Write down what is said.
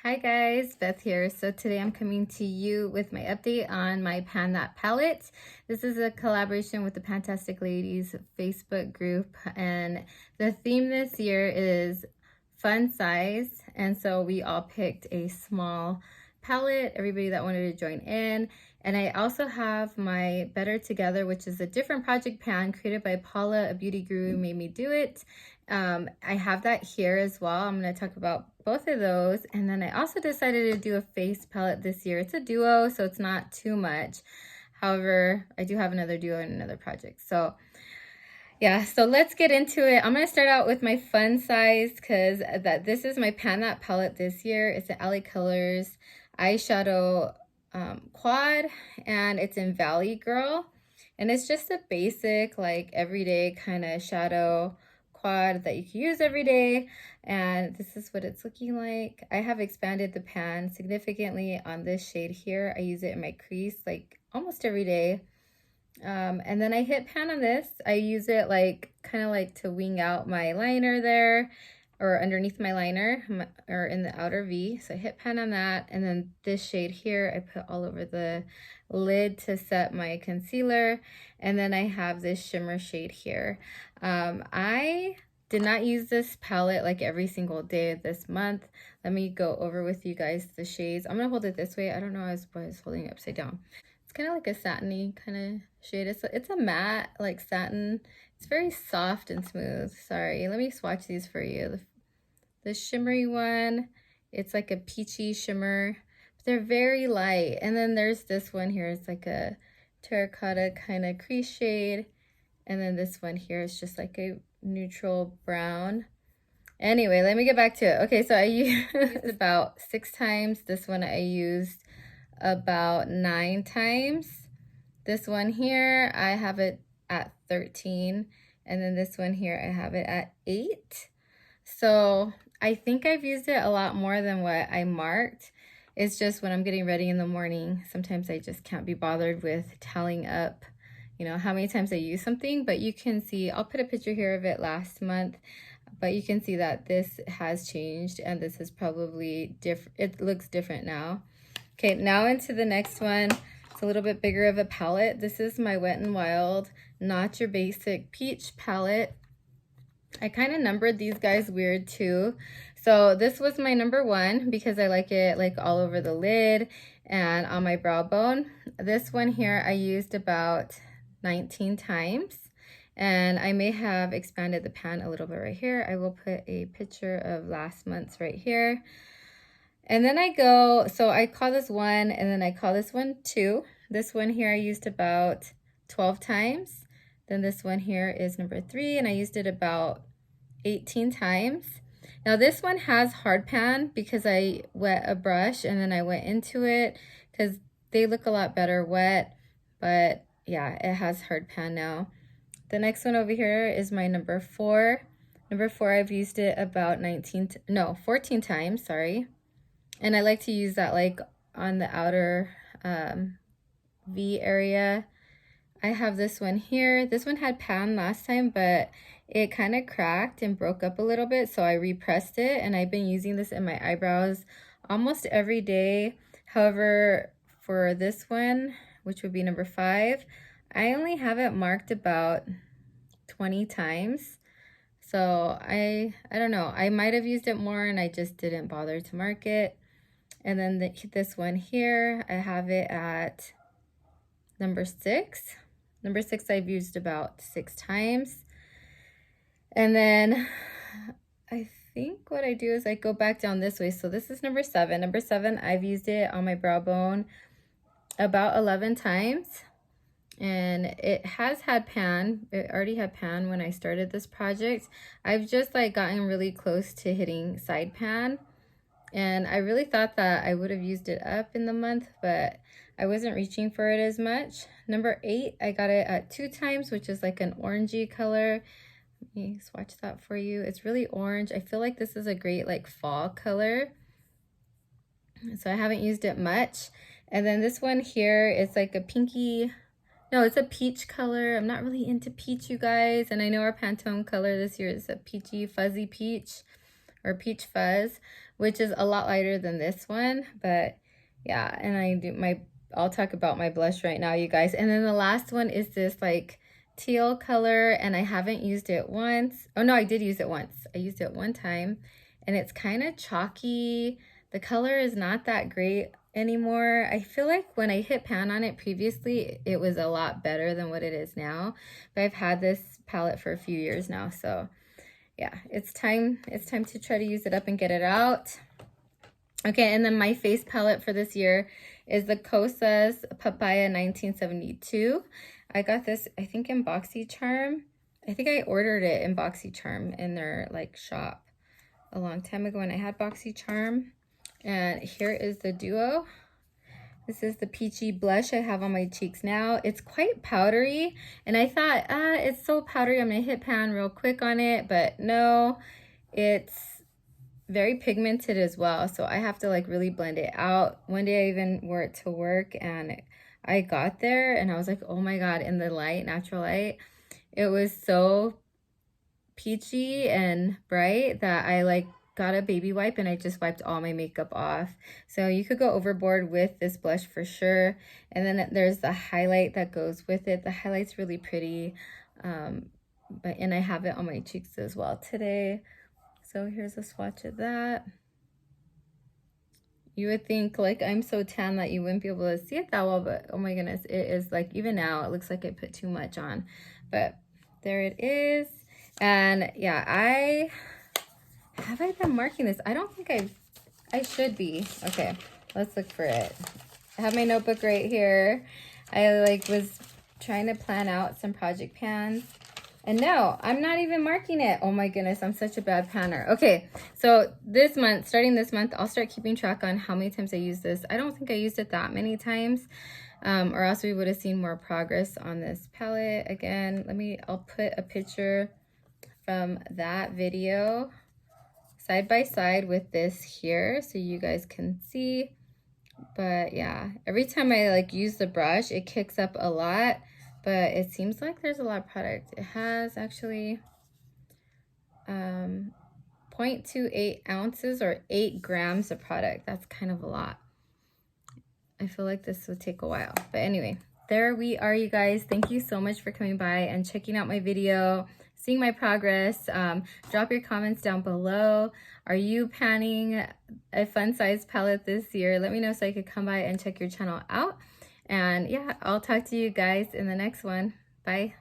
Hi guys, Beth here. So today I'm coming to you with my update on my Pan That palette. This is a collaboration with the Fantastic Ladies Facebook group, and the theme this year is fun size, and so we all picked a small palette, everybody that wanted to join in. And I also have my Better Together, which is a different project pan created by Paula, a beauty guru who made me do it. I have that here as well. I'm going to talk about both of those. And then I also decided to do a face palette this year. It's a duo, so it's not too much. However, I do have another duo in another project. So yeah, so let's get into it. I'm going to start out with my fun size because this is my Pan That palette this year. It's an LA Colors eyeshadow quad, and it's in Valley Girl. And it's just a basic, like, everyday kind of shadow quad that you can use every day. And this is what it's looking like. I have expanded the pan significantly on this shade here. I use it in my crease like almost every day. And then I hit pan on this. I use it like kind of like to wing out my liner there, or underneath my liner, or in the outer V. So I hit pan on that. And then this shade here, I put all over the lid to set my concealer. And then I have this shimmer shade here. I did not use this palette like every single day of this month. Let me go over with you guys the shades. I'm gonna hold it this way. I don't know why I was holding it upside down. It's kind of like a satiny kind of shade. It's a matte, like satin. It's very soft and smooth. Sorry, let me swatch these for you. The shimmery one, it's like a peachy shimmer. But they're very light. And then there's this one here. It's like a terracotta kind of crease shade. And then this one here is just like a neutral brown. Anyway, let me get back to it. Okay, so I used about 6 times. This one I used about 9 times. This one here, I have it at 13. And then this one here, I have it at 8. So I think I've used it a lot more than what I marked. It's just when I'm getting ready in the morning, sometimes I just can't be bothered with tallying up, you know, how many times I use something. But you can see, I'll put a picture here of it last month, but you can see that this has changed, and this is probably different. It looks different now. Okay, now into the next one. It's a little bit bigger of a palette. This is my Wet n Wild Not Your Basic Peach palette. I kind of numbered these guys weird too. So this was my number 1 because I like it like all over the lid and on my brow bone. This one here I used about 19 times, and I may have expanded the pan a little bit right here. I will put a picture of last month's right here. And then I go, so I call this 1, and then I call this one 2. This one here I used about 12 times. Then this one here is number 3, and I used it about 18 times. Now this one has hard pan because I wet a brush and then I went into it because they look a lot better wet, but yeah, it has hard pan now. The next one over here is my number 4. Number 4, I've used it about 14 times, sorry. And I like to use that like on the outer V area. I have this one here. This one had pan last time, but it kind of cracked and broke up a little bit, so I repressed it, and I've been using this in my eyebrows almost every day. However, for this one, which would be number 5, I only have it marked about 20 times. So I don't know. I might have used it more and I just didn't bother to mark it. And then this one here, I have it at number 6. Number 6 I've used about 6 times. And then I think what I do is I go back down this way. So this is number 7. Number 7, I've used it on my brow bone about 11 times. And it has had pan. It already had pan when I started this project. I've just like gotten really close to hitting side pan. And I really thought that I would have used it up in the month, but I wasn't reaching for it as much. Number 8, I got it at 2 times, which is like an orangey color. Let me swatch that for you. It's really orange. I feel like this is a great like fall color. So I haven't used it much. And then this one here is like a pinky, no, it's a peach color. I'm not really into peach, you guys. And I know our Pantone color this year is a peachy, fuzzy peach. or Peach Fuzz, which is a lot lighter than this one. But yeah, and I'll talk about my blush right now, you guys. And then the last one is this like teal color, and I haven't used it once. Oh no, I did use it once. I used it one time, and it's kind of chalky. The color is not that great anymore. I feel like when I hit pan on it previously, it was a lot better than what it is now. But I've had this palette for a few years now, so yeah, it's time to try to use it up and get it out. Okay, and then my face palette for this year is the Kosas Papaya 1972. I got this, I think, in BoxyCharm. I think I ordered it in BoxyCharm in their like shop a long time ago when I had BoxyCharm. And here is the duo. This is the peachy blush I have on my cheeks now. It's quite powdery, and I thought, it's so powdery, I'm gonna hit pan real quick on it, but no, it's very pigmented as well, so I have to like really blend it out. One day I even wore it to work, and I got there and I was like, oh my god, in the light, natural light, it was so peachy and bright that I like got a baby wipe and I just wiped all my makeup off. So you could go overboard with this blush for sure. And then there's the highlight that goes with it. The highlight's really pretty, and I have it on my cheeks as well today. So here's a swatch of that. You would think like I'm so tan that you wouldn't be able to see it that well, but oh my goodness, it is like, even now it looks like I put too much on, but there it is. And yeah, have I been marking this? I don't think I should be. Okay, let's look for it. I have my notebook right here. I like was trying to plan out some project pans, and no, I'm not even marking it. Oh my goodness, I'm such a bad panner. Okay, so this month, starting this month, I'll start keeping track on how many times I use this. I don't think I used it that many times, or else we would have seen more progress on this palette. Again, I'll put a picture from that video side by side with this here so you guys can see. But yeah, every time I like use the brush, it kicks up a lot, but it seems like there's a lot of product. It has actually 0.28 ounces or 8 grams of product. That's kind of a lot. I feel like this would take a while, but anyway, there we are, you guys. Thank you so much for coming by and checking out my video, seeing my progress. Drop your comments down below. Are you panning a fun size palette this year? Let me know so I could come by and check your channel out. And yeah, I'll talk to you guys in the next one. Bye.